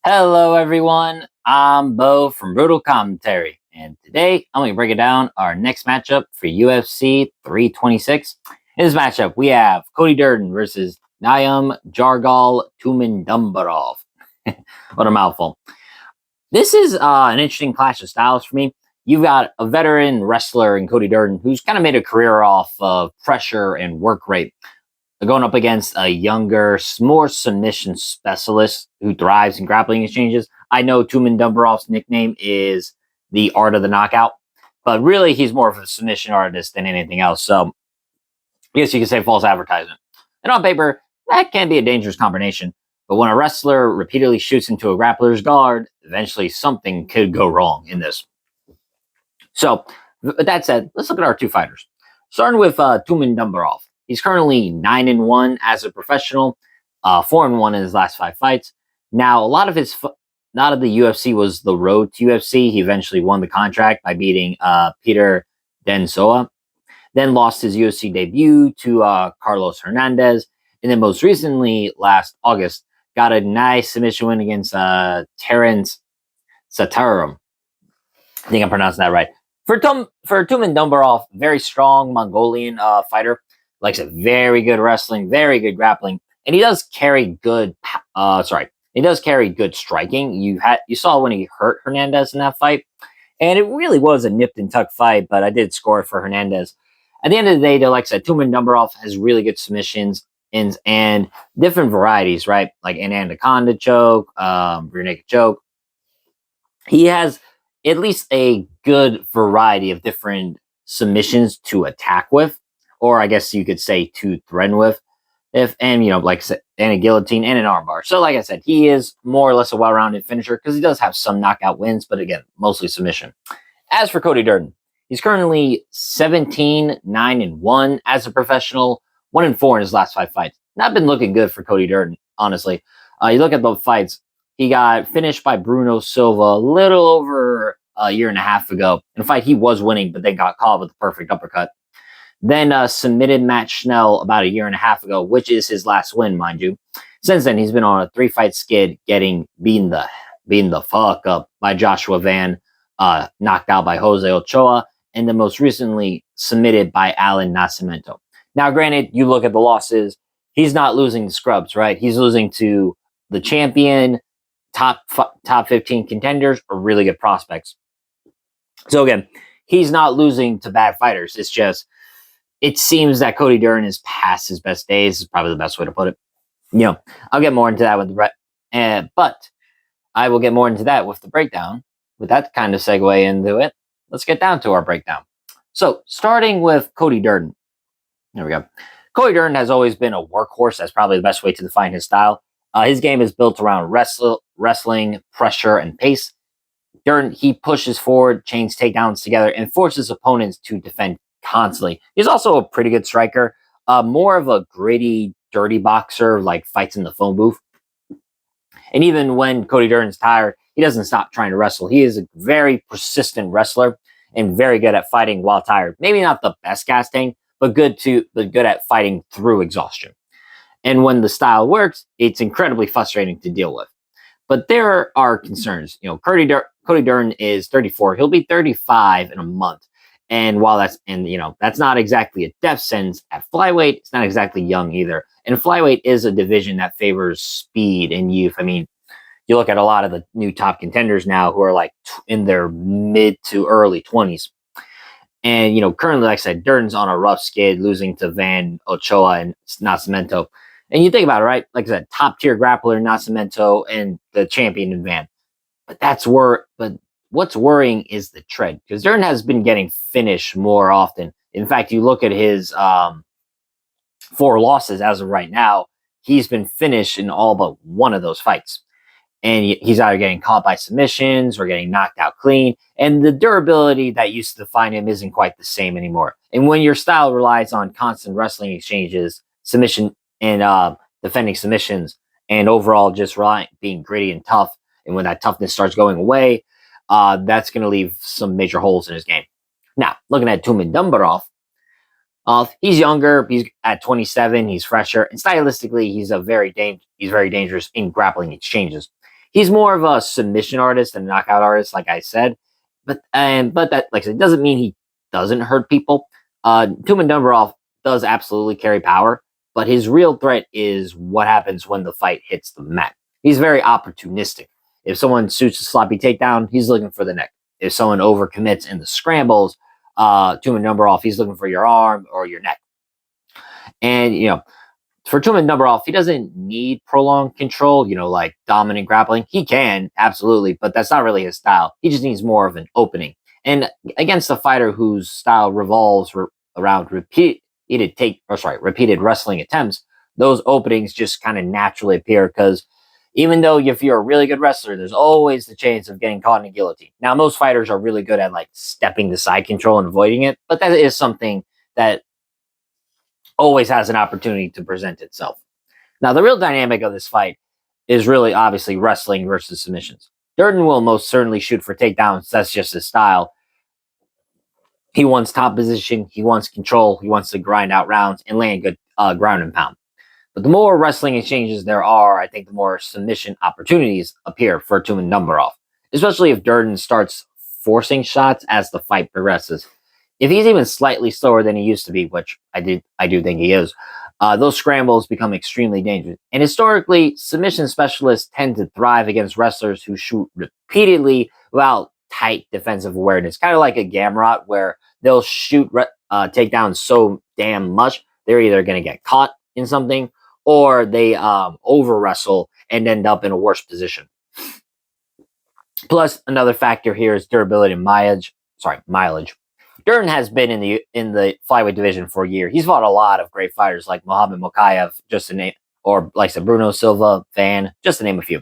Hello, everyone. I'm Bo from Brutal Commentary, and today I'm going to break it down our next matchup for UFC 326. In this matchup, we have Cody Durden versus Nyamjargal Tumendemberel. What a mouthful. This is an interesting clash of styles for me. You've got a veteran wrestler in Cody Durden who's kind of made a career off of pressure and work rate, going up against a younger, more submission specialist who thrives in grappling exchanges. I know Tumen Dumbarof's nickname is the Art of the Knockout, but really he's more of a submission artist than anything else. So I guess you could say false advertisement. And on paper, that can be a dangerous combination. But when a wrestler repeatedly shoots into a grappler's guard, eventually something could go wrong in this. So, with that said, let's look at our two fighters. Starting with Tumen Dumbarov. He's currently 9-1 as a professional, 4-1 in his last 5 fights. Now, a lot of the UFC was the road to UFC. He eventually won the contract by beating Peter Densoa, then lost his UFC debut to Carlos Hernandez, and then most recently, last August, got a nice submission win against Terence Satarum. I think I'm pronouncing that right. For Tumen Dumbarov, very strong Mongolian fighter. Likes a very good wrestling, very good grappling, and he does carry good. He does carry good striking. You saw when he hurt Hernandez in that fight, and it really was a nipped and tucked fight. But I did score it for Hernandez. At the end of the day, though, like I said, Tumen Dumbarov has really good submissions and different varieties, right? Like an anaconda choke, rear naked choke. He has at least a good variety of different submissions to attack with, or I guess you could say to threaten with, like I said, and a guillotine and an armbar. So, like I said, he is more or less a well-rounded finisher because he does have some knockout wins, but again, mostly submission. As for Cody Durden, he's currently 17-9-1 as a professional, 1-4 in his last 5 fights. Not been looking good for Cody Durden, honestly. You look at the fights, he got finished by Bruno Silva a little over a year and a half ago. In a fight he was winning, but then got caught with the perfect uppercut. Then submitted Matt Schnell about a year and a half ago, which is his last win, mind you. Since then, he's been on a 3-fight skid, getting beaten the fuck up by Joshua Van, knocked out by Jose Ochoa, and then most recently submitted by Alan Nascimento. Now, granted, you look at the losses, he's not losing to scrubs, right? He's losing to the champion, top 15 contenders, or really good prospects. So again, he's not losing to bad fighters. It's just, it seems that Cody Durden is past his best days, is probably the best way to put it. I'll get more into that with but I will get more into that with the breakdown. With that kind of segue into it, let's get down to our breakdown. So, starting with Cody Durden. There we go. Cody Durden has always been a workhorse. That's probably the best way to define his style. His game is built around wrestling, pressure, and pace. Durden, he pushes forward, chains takedowns together, and forces opponents to defend constantly. He's also a pretty good striker, more of a gritty, dirty boxer, like fights in the phone booth. And even when Cody Durden's tired, he doesn't stop trying to wrestle. He is a very persistent wrestler and very good at fighting while tired. Maybe not the best casting, but good at fighting through exhaustion. And when the style works, it's incredibly frustrating to deal with. But there are concerns. Cody Durden is 34. He'll be 35 in a month. And while that's not exactly a death sentence at flyweight, it's not exactly young either. And flyweight is a division that favors speed and youth. I mean, you look at a lot of the new top contenders now who are like in their mid to early 20s. And, currently, like I said, Durden's on a rough skid, losing to Van, Ochoa, and Nascimento. And you think about it, right? Like I said, top tier grappler Nascimento and the champion in Van. But what's worrying is the tread, because Durden has been getting finished more often. In fact, you look at his 4 losses as of right now, he's been finished in all but one of those fights. And he's either getting caught by submissions or getting knocked out clean. And the durability that used to define him isn't quite the same anymore. And when your style relies on constant wrestling exchanges, submission and defending submissions, and overall just being gritty and tough, and when that toughness starts going away, that's going to leave some major holes in his game. Now, looking at Tumen Dumbarov, he's younger. He's at 27. He's fresher, and stylistically, he's very dangerous in grappling exchanges. He's more of a submission artist than a knockout artist, like I said. But that, like I said, doesn't mean he doesn't hurt people. Tumendemberel does absolutely carry power, but his real threat is what happens when the fight hits the mat. He's very opportunistic. If someone shoots a sloppy takedown, he's looking for the neck. If someone overcommits in the scrambles, Tumendemberel, he's looking for your arm or your neck. And, for Tumendemberel, he doesn't need prolonged control, like dominant grappling. He can, absolutely, but that's not really his style. He just needs more of an opening. And against a fighter whose style revolves around repeated wrestling attempts, those openings just kind of naturally appear because even though if you're a really good wrestler, there's always the chance of getting caught in a guillotine. Now, most fighters are really good at like stepping to side control and avoiding it, but that is something that always has an opportunity to present itself. Now, the real dynamic of this fight is really obviously wrestling versus submissions. Durden will most certainly shoot for takedowns. That's just his style. He wants top position. He wants control. He wants to grind out rounds and land good ground and pound. But the more wrestling exchanges there are, I think the more submission opportunities appear for Tumendemberel, especially if Durden starts forcing shots as the fight progresses. If he's even slightly slower than he used to be, which I do think he is, those scrambles become extremely dangerous. And historically, submission specialists tend to thrive against wrestlers who shoot repeatedly without tight defensive awareness, kind of like a Gamrot, where they'll shoot takedowns so damn much they're either going to get caught in something or they over wrestle and end up in a worse position. Plus, another factor here is durability and mileage. Durden has been in the flyweight division for a year. He's fought a lot of great fighters like Muhammad Mokaev, just to name, or like I said, Bruno Silva, Van, just to name a few.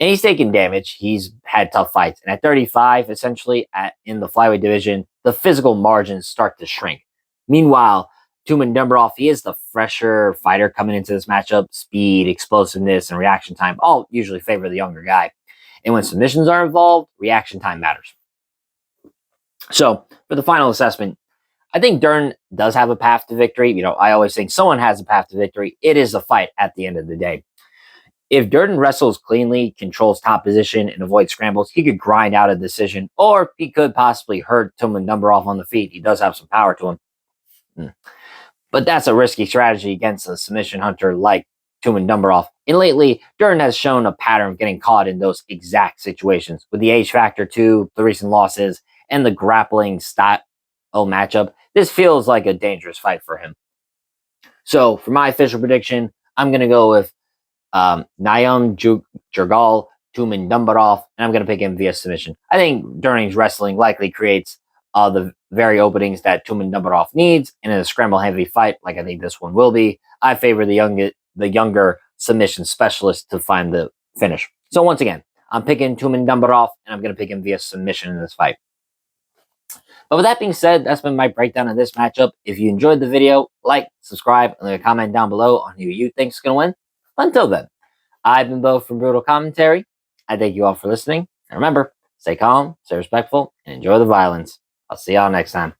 And he's taken damage. He's had tough fights. And at 35, essentially, in the flyweight division, the physical margins start to shrink. Meanwhile, Tumendemberel, he is the fresher fighter coming into this matchup. Speed, explosiveness, and reaction time all usually favor the younger guy. And when submissions are involved, reaction time matters. So, for the final assessment, I think Durden does have a path to victory. I always think someone has a path to victory. It is a fight at the end of the day. If Durden wrestles cleanly, controls top position, and avoids scrambles, he could grind out a decision, or he could possibly hurt Tumendemberel on the feet. He does have some power to him. But that's a risky strategy against a submission hunter like Tumendemberel. And lately, Durden has shown a pattern of getting caught in those exact situations. With the age factor too, the recent losses, and the grappling style matchup, this feels like a dangerous fight for him. So, for my official prediction, I'm going to go with Nyamjargal Tumendemberel, and I'm going to pick him via submission. I think Durden's wrestling likely creates the very openings that Tumendemberel needs, and in a scramble-heavy fight, like I think this one will be, I favor the younger submission specialist to find the finish. So once again, I'm picking Tumendemberel, and I'm going to pick him via submission in this fight. But with that being said, that's been my breakdown of this matchup. If you enjoyed the video, like, subscribe, and leave a comment down below on who you think is going to win. Until then, I've been Bo from Brutal Commentary. I thank you all for listening. And remember, stay calm, stay respectful, and enjoy the violence. I'll see y'all next time.